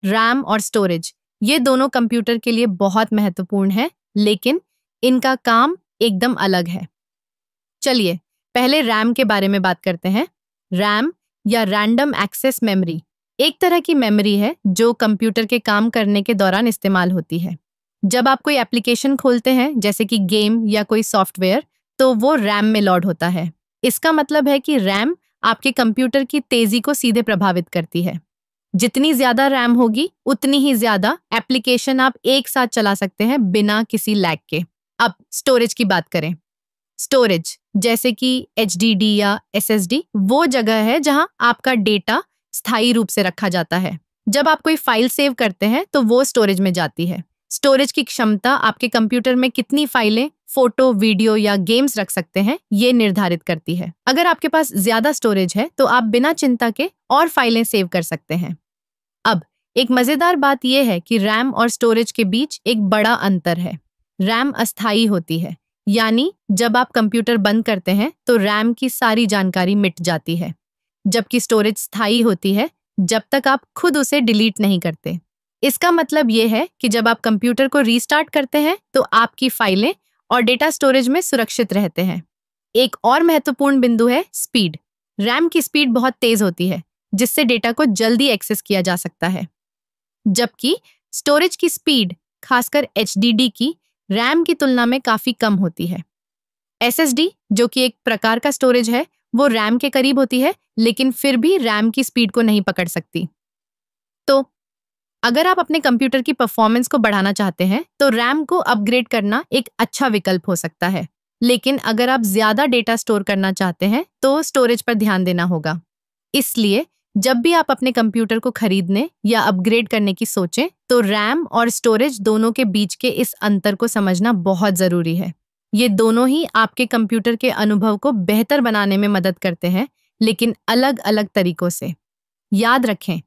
RAM और storage ये दोनों कंप्यूटर के लिए बहुत महत्वपूर्ण है, लेकिन इनका काम एकदम अलग है। चलिए पहले रैम के बारे में बात करते हैं। रैम या रैंडम एक्सेस मेमोरी एक तरह की मेमोरी है जो कंप्यूटर के काम करने के दौरान इस्तेमाल होती है। जब आप कोई एप्लीकेशन खोलते हैं, जैसे कि गेम या कोई सॉफ्टवेयर, तो वो रैम में लोड होता है। इसका मतलब है कि रैम आपके कंप्यूटर की तेजी को सीधे प्रभावित करती है। जितनी ज्यादा रैम होगी, उतनी ही ज्यादा एप्लीकेशन आप एक साथ चला सकते हैं बिना किसी लैग के। अब स्टोरेज की बात करें। स्टोरेज जैसे कि HDD या SSD वो जगह है जहां आपका डेटा स्थायी रूप से रखा जाता है। जब आप कोई फाइल सेव करते हैं तो वो स्टोरेज में जाती है। स्टोरेज की क्षमता आपके कंप्यूटर में कितनी फाइलें, फोटो, वीडियो या गेम्स रख सकते हैं, ये निर्धारित करती है। अगर आपके पास ज्यादा स्टोरेज है तो आप बिना चिंता के और फाइलें सेव कर सकते हैं। अब एक मजेदार बात यह है कि रैम और स्टोरेज के बीच एक बड़ा अंतर है। रैम अस्थायी होती है, यानी जब आप कंप्यूटर बंद करते हैं तो रैम की सारी जानकारी मिट जाती है, जबकि स्टोरेज स्थायी होती है जब तक आप खुद उसे डिलीट नहीं करते। इसका मतलब ये है कि जब आप कंप्यूटर को रीस्टार्ट करते हैं तो आपकी फाइलें और डेटा स्टोरेज में सुरक्षित रहते हैं। एक और महत्वपूर्ण बिंदु है स्पीड। रैम की स्पीड बहुत तेज होती है, जिससे डेटा को जल्दी एक्सेस किया जा सकता है, जबकि स्टोरेज की स्पीड, खासकर HDD की, रैम की तुलना में काफी कम होती है। SSD जो कि एक प्रकार का स्टोरेज है, वो रैम के करीब होती है, लेकिन फिर भी रैम की स्पीड को नहीं पकड़ सकती। तो अगर आप अपने कंप्यूटर की परफॉर्मेंस को बढ़ाना चाहते हैं तो रैम को अपग्रेड करना एक अच्छा विकल्प हो सकता है, लेकिन अगर आप ज्यादा डेटा स्टोर करना चाहते हैं तो स्टोरेज पर ध्यान देना होगा। इसलिए जब भी आप अपने कंप्यूटर को खरीदने या अपग्रेड करने की सोचें तो रैम और स्टोरेज दोनों के बीच के इस अंतर को समझना बहुत जरूरी है। ये दोनों ही आपके कंप्यूटर के अनुभव को बेहतर बनाने में मदद करते हैं, लेकिन अलग अलग तरीकों से। याद रखें,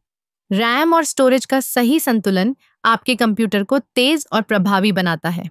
रैम और स्टोरेज का सही संतुलन आपके कंप्यूटर को तेज और प्रभावी बनाता है।